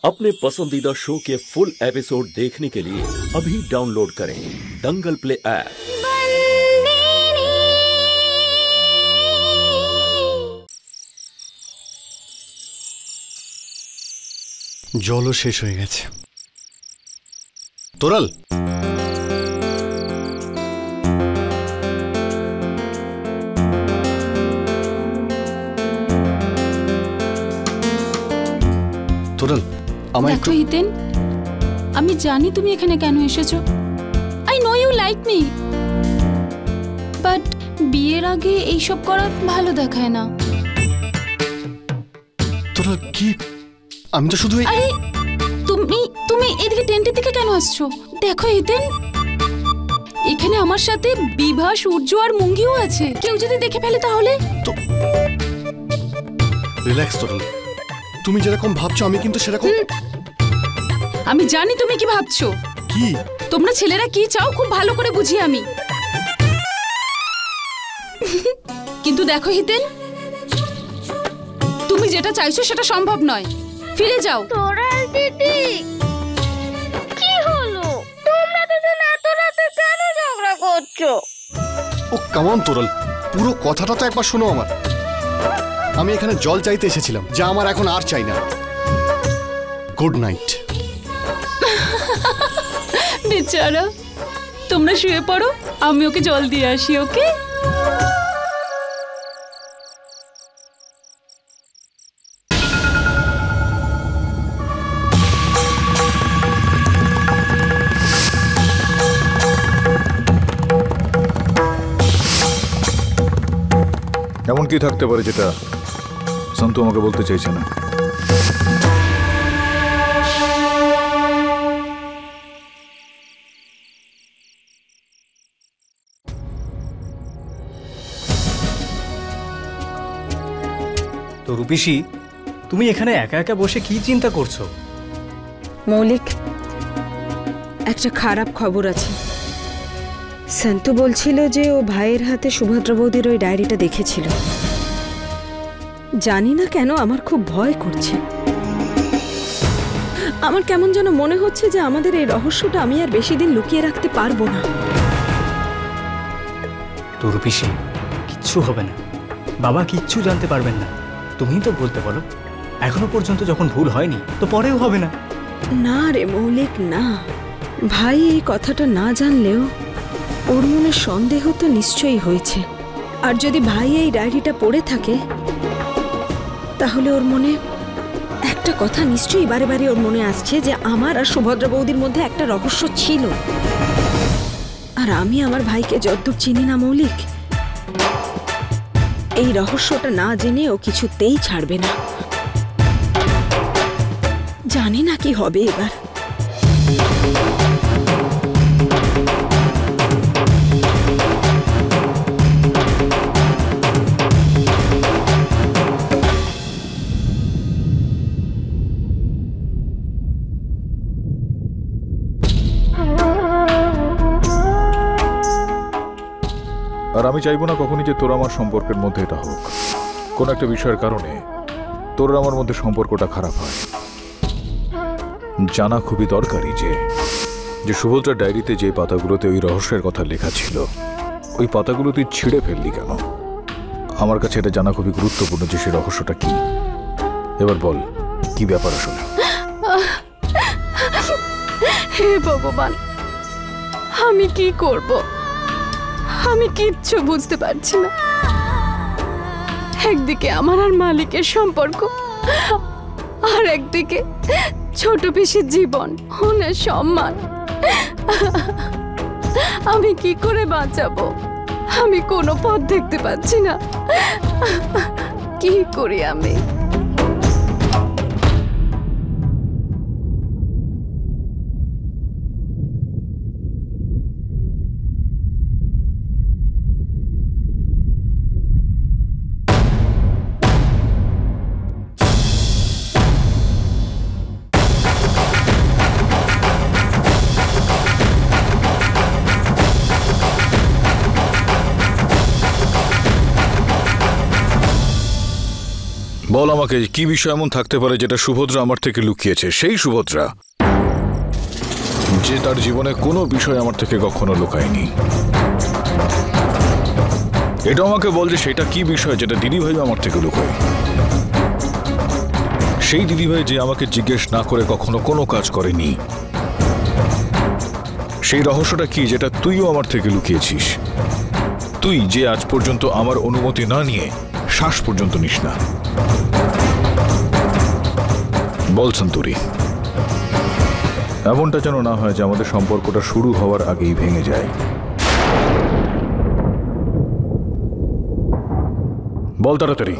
अपने पसंदीदा शो के फुल एपिसोड देखने के लिए अभी डाउनलोड करें दंगल प्ले ऐप। জলও শেষ হয়ে গেছে। তোরাল, তোরাল আমায় দেখো হিতেন, আমি জানি তুমি এখানে কেন এসেছো। I know you like me, but বিয়ের আগে এইসব করা ভালো দেখায় না। তোরাল কি, আমি তো শুধু আরে তুমি এদিকে টেন্টের দিকে কেন আসছো? দেখো হিতেন, এখানে আমার সাথে বিভা, সূর্য আর মুঙ্গিও আছে। কেউ যদি দেখে ফেলে তাহলে? রিল্যাক্স তোরাল, তুমি যেরকম ভাবছো আমি কিন্তু সেরকম। আমি জানি তুমি কি ভাবছো। কি? তোমরা ছেলেরা কি চাও খুব ভালো করে বুঝি আমি। কিন্তু দেখো হিতেন, তুমি যেটা চাইছো সেটা সম্ভব নয়। ফিরে যাও। তোরাল দিদি, কি হলো? তোমরা দুজন এত রাতে কেন ঝগড়া করছো? ও কাম অন তোরাল, পুরো কথাটা তো একবার শোনো আমার। আমি এখানে জল চাইতে এসেছিলাম, যা আমার এখন আর চাই না। Good night. বেচারা, তোমরা শুয়ে পড়ো, আমি ওকে জল দিয়ে আসি। ওকে? এমন কি থাকতে পারে যেটা সন্তু আমাকে বলতে চাইছে না? তো রূপিসী, তুমি এখানে একা একা বসে কি চিন্তা করছো? মৌলিক, একটা খারাপ খবর আছে। সন্তু বলছিল যে ও ভাইয়ের হাতে সুভদ্রা বৌদির ওই ডায়েরিটা দেখেছিল। জানি না কেন আমার খুব ভয় করছে। আমার কেমন যেন মনে হচ্ছে যে আমাদের এই রহস্যটা আমি আর বেশি দিন লুকিয়ে রাখতে পারবো না। তো রূপিসী, কিচ্ছু হবে না, বাবা কিচ্ছু জানতে পারবেন না। তুমিই তো বলতে বলো, এখনো পর্যন্ত যখন ভুল হয়নি তো পরেও হবে না। না রে মৌলিক, না। ভাই এই কথাটা না জানলেও ওর মনে সন্দেহ তো নিশ্চয়ই হয়েছে। আর যদি ভাই এই ডায়েরিটা পড়ে থাকে তাহলে ওর মনে একটা কথা নিশ্চয়ই বারে বারে ওর মনে আসছে যে আমার আর সুভদ্রা বৌদির মধ্যে একটা রহস্য ছিল। আর আমি আমার ভাইকে যতদূর চিনি না মৌলিক, এই রহস্যটা না জেনে ও কিছুতেই ছাড়বে না। জানি না কি হবে এবার। আর আমি চাইবো না কখনই যে তোর আমার সম্পর্কের মধ্যে এটা হোক। কোন একটা বিষয়ের কারণে তোর আমার মধ্যে সম্পর্কটা খারাপ হয়। জানা খুবই দরকারি যে সুভদ্রার ডায়েরিতে যে পাতাগুলোতে ওই রহস্যের কথা লেখা ছিল, ওই পাতাগুলো তুই ছিঁড়ে ফেললি কেন? আমার কাছে এটা জানা খুবই গুরুত্বপূর্ণ যে সেই রহস্যটা কি। এবার বল, কি ব্যাপার আসলে? হে ভগবান, আমি কি করব? আমি কিচ্ছু বুঝতে পারছি না। একদিকে আমার আর মালিকের সম্পর্ক, আর একদিকে ছোট পিসির জীবন, ওনার সম্মান। আমি কি করে বাঁচাবো? আমি কোনো পথ দেখতে পাচ্ছি না। কি করি আমি? বল আমাকে, কি বিষয় এমন থাকতে পারে যেটা সুভদ্রা আমার থেকে লুকিয়েছে? সেই সুভদ্রা যে তার জীবনে কোনো বিষয় আমার থেকে কখনো লুকায়নি। এটা আমাকে বল যে সেটা কি বিষয় যেটা দিদিভাই আমার থেকে লুকায়। সেই দিদিভাই যে আমাকে জিজ্ঞেস না করে কখনো কোনো কাজ করেনি। সেই রহস্যটা কি যেটা তুইও আমার থেকে লুকিয়েছিস? তুই যে আজ পর্যন্ত আমার অনুমতি না নিয়ে শ্বাস পর্যন্ত নিস না। বল সন্তরি, এমনটা যেন না হয় যে আমাদের সম্পর্কটা শুরু হওয়ার আগেই ভেঙে যায়। বল তাড়াতাড়ি।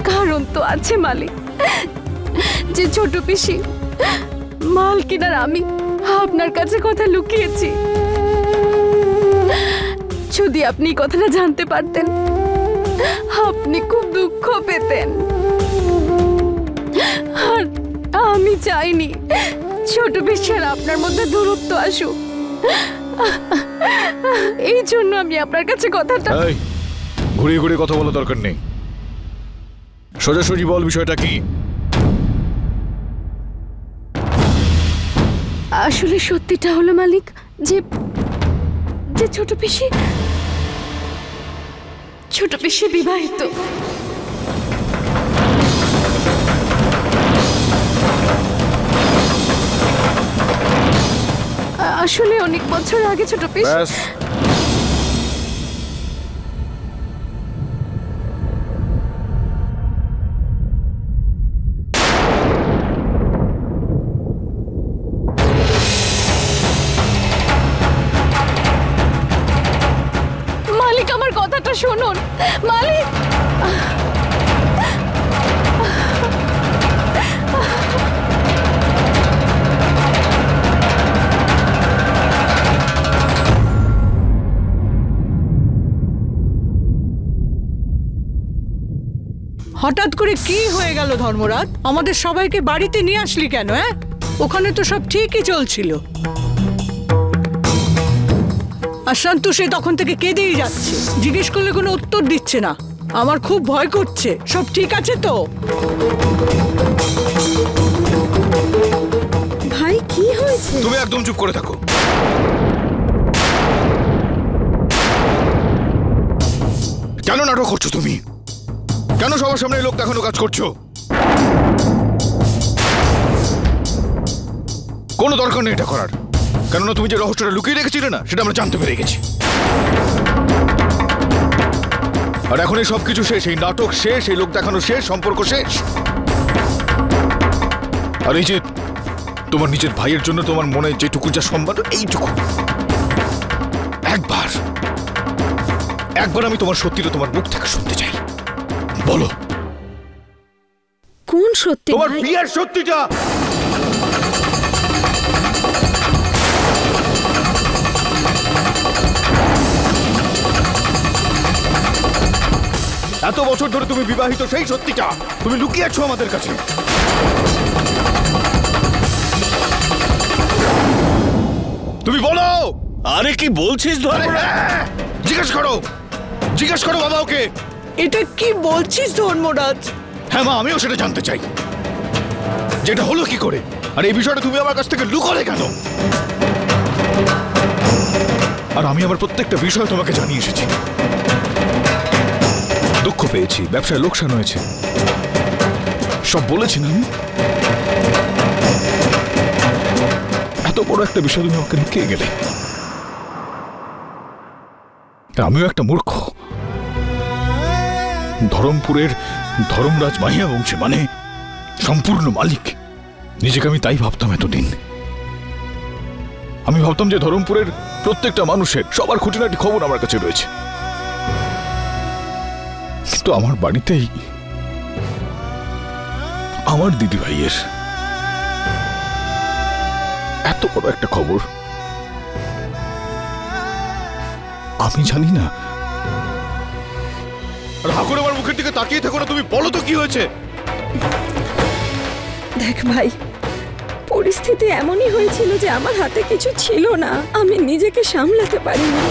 কারণ তো আছে মালিক, যে ছোট পিসি মালকিন আর আমি আপনার কাছে কথা লুকিয়েছি। যদি আপনি কথাটা জানতে পারতেন, আপনি খুব দুঃখ পেতেন। আর আমি চাইনি ছোট পিসি আর আপনার মধ্যে দূরত্ব আসুক। এই জন্য আমি আপনার কাছে কথাটা। ঘুরিয়ে ঘুরিয়ে কথা বলা দরকার নেই, সোজাসুজি বল বিষয়টা কি। আসলে সত্যিটা হলো মালিক যে যে ছোট পিসি বিবাহিত। আসলে অনেক বছর আগে ছোট পিসি। আমার কথাটা শুনুন মালিক। হঠাৎ করে কি হয়ে গেল ধর্মরাজ? আমাদের সবাইকে বাড়িতে নিয়ে আসলি কেন? ওখানে তো সব ঠিকই চলছিল। আর শান্তু সে তখন থেকে কেঁদেই যাচ্ছে, জিজ্ঞেস করলে কোনো উত্তর দিচ্ছে না। আমার খুব ভয় করছে। সব ঠিক আছে তো? ভাই কি হয়েছে? তুমি একদম চুপ করে থাকো। কেন নাটক করছো তুমি? কেন সবার সামনে লোক দেখানো কাজ করছো? কোনো দরকার নেই এটা করার। কেননা তুমি যে রহস্যটা লুকিয়ে রেখেছিলে না, সেটা আমরা জানতে পেরে গেছি। আর এখন এই সবকিছু শেষ, এই নাটক শেষ, এই লোক দেখানো শেষ, সম্পর্ক শেষ। আর এই যে তোমার নিজের ভাইয়ের জন্য তোমার মনে যেটুকু যা সম্মান, এইটুকু একবার আমি তোমার সত্যিটা তোমার মুখ থেকে শুনতে চাই। বলো কোন সত্যি? তোমার বিয়ের সত্যিটা। এত বছর ধরে তুমি বিবাহিত, সেই সত্যিটা তুমি লুকিয়েছো আমাদের কাছে। তুমি বলো। আরে কি বলছিস? জিজ্ঞেস করো বাবা ওকে। এটা কি বলছিস ধর্মরাজ? হ্যাঁ মা, আমিও সেটা জানতে চাই, যেটা হলো কি করে। আর এই বিষয়টা তুমি আমার কাছ থেকে লুকোলে কেন? আর আমি আমার প্রত্যেকটা বিষয় তোমাকে জানিয়ে এসেছি। দুঃখ পেয়েছি, ব্যবসায় লোকসান হয়েছে, সব বলেছি না আমি? এত বড় একটা বিষয় তুমি আমাকে লুকিয়ে গেলে। আমিও একটা মূর্খ। ধরমপুরের ধর্মরাজ মাহিয়া বংশী মানে সম্পূর্ণ মালিক। নিজেকে আমি তাই ভাবতাম এতদিন। আমি ভাবতাম যে ধরমপুরের প্রত্যেকটা মানুষের সবার খুঁটিনাটি খবর আমার কাছে রয়েছে। কিন্তু আমার বাড়িতেই আমার দিদি ভাইয়ের এত বড় একটা খবর আমি জানি না। আর হা করে আমার মুখের দিকে তাকিয়ে থাকো না, তুমি বলো তো কি হয়েছে। দেখ ভাই, পরিস্থিতি এমনই হয়েছিল যে আমার হাতে কিছু ছিল না, আমি নিজেকে সামলাতে পারিনি।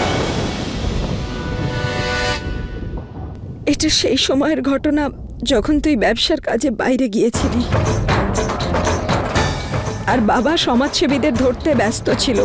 এটা সেই সময়ের ঘটনা যখন তুই ব্যবসার কাজে বাইরে গিয়েছিলি আর বাবা সমাজসেবীদের ধরতে ব্যস্ত ছিল।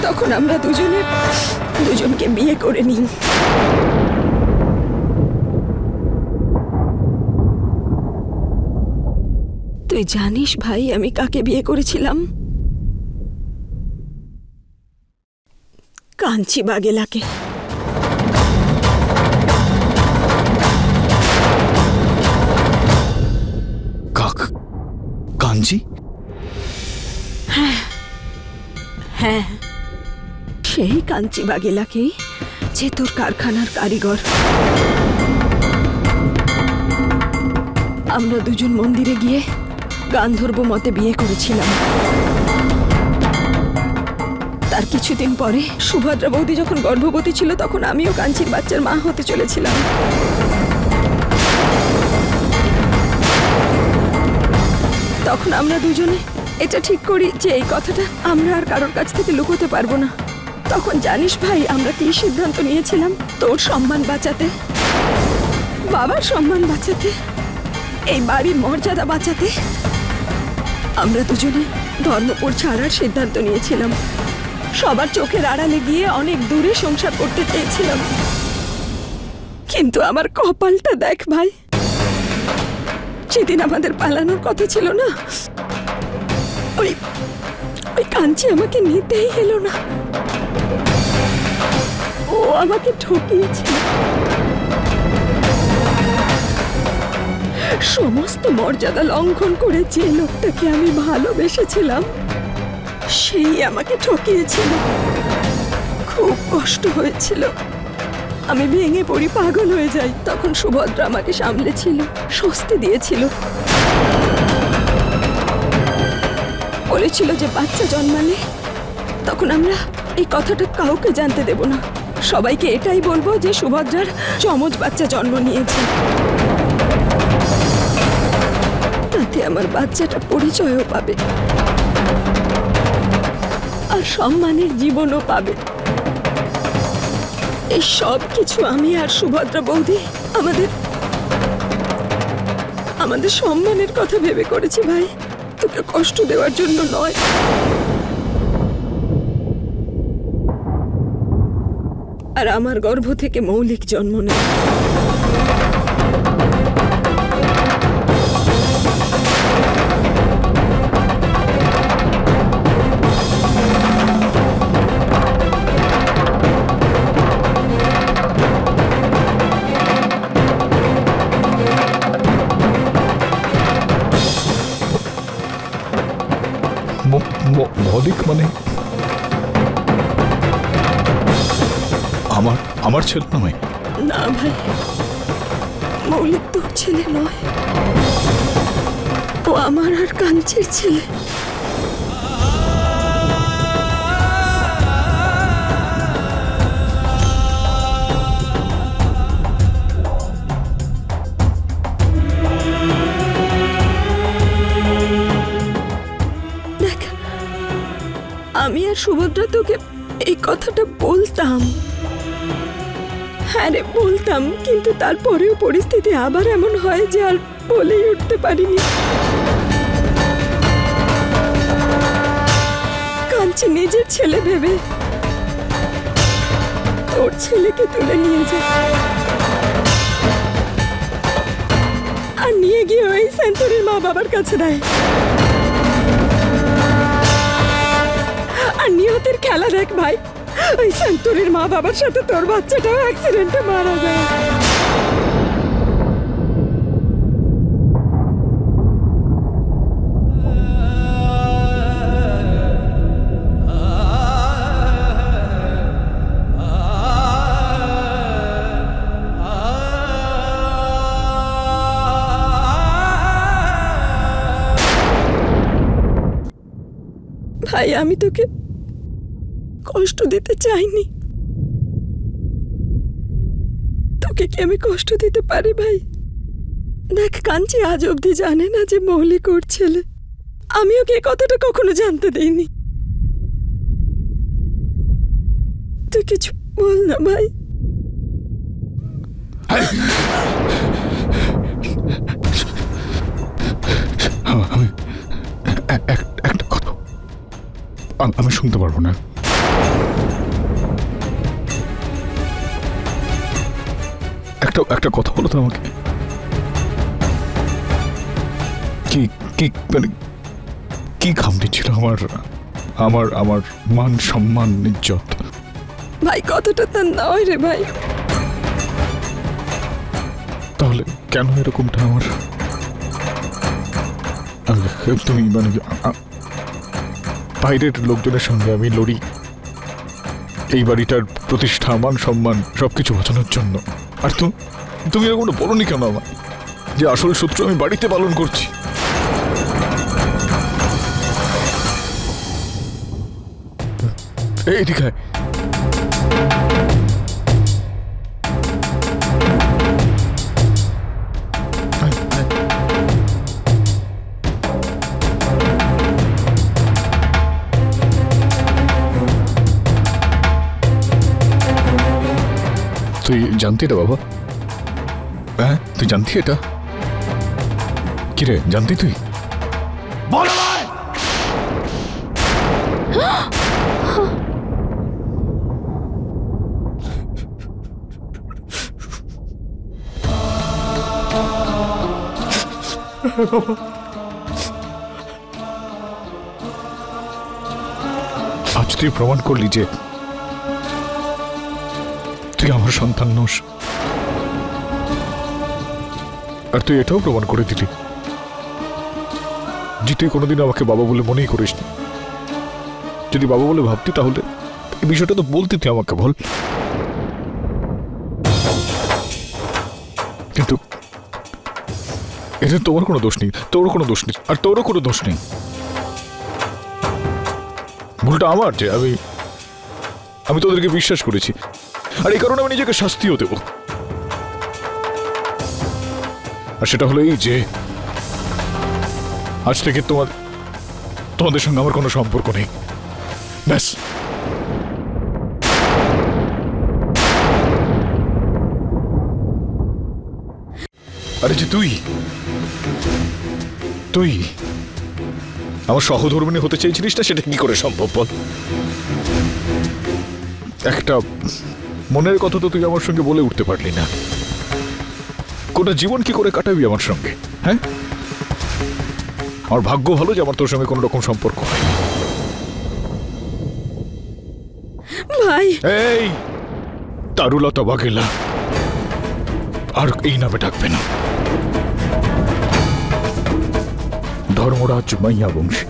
তখন আমরা দুজনকে বিয়ে করে নিই। তুই জানিস ভাই আমি কাকে বিয়ে করেছিলাম? কাঞ্চি বাগেলাকে। কাঞ্চি? হ্যাঁ হ্যাঁ, সেই কাঞ্চি বাগেলাকেই, যে তোর কারখানার কারিগর। আমরা দুজন মন্দিরে গিয়ে গান্ধর্ব মতে বিয়ে করেছিলাম। তার কিছুদিন পরে সুভদ্রা বৌদি যখন গর্ভবতী ছিল তখন আমিও কাঞ্চির বাচ্চার মা হতে চলেছিলাম। তখন আমরা দুজনে এটা ঠিক করি যে এই কথাটা আমরা আর কারোর কাছ থেকে লুকোতে পারবো না। তখন জানিস ভাই আমরা কি সিদ্ধান্ত নিয়েছিলাম? তোর সম্মান বাঁচাতে, বাবার সম্মান বাঁচাতে, এই বাড়ির মর্যাদা বাঁচাতে আমরা দুজনে ধর্মপুর ছাড়ার সিদ্ধান্ত নিয়েছিলাম। সবার চোখের আড়ালে গিয়ে অনেক দূরে সংসার করতে চেয়েছিলাম। কিন্তু আমার কপালটা দেখ ভাই, সেদিন আমাদের পালানোর কথা ছিল না, ওই কাঞ্চি আমাকে নিতেই এলো না। ও আমাকে ঠকিয়েছিল। সমস্ত মর্যাদা লঙ্ঘন করে যে লোকটাকে আমি ভালোবেসেছিলাম সেই আমাকে ঠকিয়েছিল। খুব কষ্ট হয়েছিল, আমি ভেঙে পড়ি, পাগল হয়ে যাই। তখন সুভদ্রা আমাকে সামলেছিল, স্বস্তি দিয়েছিল, বলেছিল যে বাচ্চা জন্মালে তখন আমরা এই কথাটা কাউকে জানতে দেব না, সবাইকে এটাই বলবো যে সুভদ্রার যমজ বাচ্চা জন্ম নিয়েছে। তাতে আমার বাচ্চাটা পরিচয়ও পাবে আর সম্মানের জীবনও পাবে। এই সব কিছু আমি আর সুভদ্রা বৌদি আমাদের সম্মানের কথা ভেবে করেছি ভাই, তোকে কষ্ট দেওয়ার জন্য নয়। আর আমার গর্ভ থেকে মৌলিক জন্ম নেয়। মৌলিক মানে আমার ছেলে নয়? না ভাই, মৌলিক তোর ছেলে নয়, ও আমার আর কাঞ্চির ছেলে। দেখ, আমি আর সুভদ্রা তোকে এই কথাটা বলতাম, হ্যাঁ রে বলতাম, কিন্তু তারপরেও পরিস্থিতি আবার এমন হয় যে আর বলেই উঠতে পারিনি। কাঞ্চি নিজের ছেলে ভেবে তোর ছেলেকে তুলে নিয়ে যায় আর নিয়ে গিয়ে ওই সেন্তুরির মা বাবার কাছে দেয়। আর নিয়তির খেলা দেখ ভাই, ওই সেন্তুরির মা বাবার সাথে তোর বাচ্চাটাও অ্যাক্সিডেন্টে মারা যায়। ভাই আমি তোকে কষ্ট দিতে চাইনি। তোকে কি আমি কষ্ট দিতে পারি ভাই? দেখ কাঞ্চি আজ অবধি জানে না যে মৌলিক ওর ছেলে। আমি ওকে এই কথাটা কখনো জানতে দেইনি। তুই কিছু বল না ভাই। একটা কথা আমি শুনতে পারবো না। একটা কথা বলো তো আমাকে। কি খামতি ছিল আমার মান সম্মান ইজ্জত? ভাই কথাটা তার নয় রে ভাই। তাহলে কেন এরকমটা আমার? তুমি মানে বাইরের লোকজনের সঙ্গে আমি লড়ি এই বাড়িটার প্রতিষ্ঠা, মান সম্মান সবকিছু বাঁচানোর জন্য। আর তুমি এরকমটা বলোনি কেন আমার যে আসল শত্রু আমি বাড়িতে পালন করছি? এইদিকে তুই জানতি এটা বাবা? হ্যাঁ তুই জানতি এটা? কিরে জানতি তুই? আজ তুই প্রমাণ করলি যে তুই আমার সন্তান নোস। আর তুই এটাও প্রমাণ করে দিলি যে তুই কোনোদিন আমাকে বাবা বলে মনেই করিসনি। যদি বাবা বলে ভাবতি তাহলে এই বিষয়টা তো বলতি তুই আমাকে, বল। কিন্তু এতে তোমার কোনো দোষ নেই, তোরও কোনো দোষ নেই, আর তোরও কোনো দোষ নেই। ভুলটা আমার যে আমি তোদেরকে বিশ্বাস করেছি, আর এই কারণে আমি নিজেকে শাস্তিও দেব। আর সেটা হলো এই যে আজ থেকে তোমাদের সঙ্গে আমার কোনো সম্পর্ক নেই, ব্যাস। আরে যে তুই আমার সহধর্মিণী হতে চেয়েছিলিস না, সেটা কি করে সম্ভব বল? একটা মনের কথা তো তুই আমার সঙ্গে বলে উঠতে পারলি না। গোটা জীবন কি করে কাটাবি আমার সঙ্গে? হ্যাঁ, আমার ভাগ্য ভালো যে আমার তোর সঙ্গে কোনো রকম সম্পর্ক হয়। ভাই এই তারুলতা বাঘেলা আর এই নামে ডাকবে না। ধর্মরাজ মাইয়া বংশী,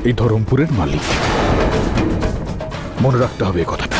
এই ধরমপুরের মালিক। মনে রাখতে হবে এই কথাটা।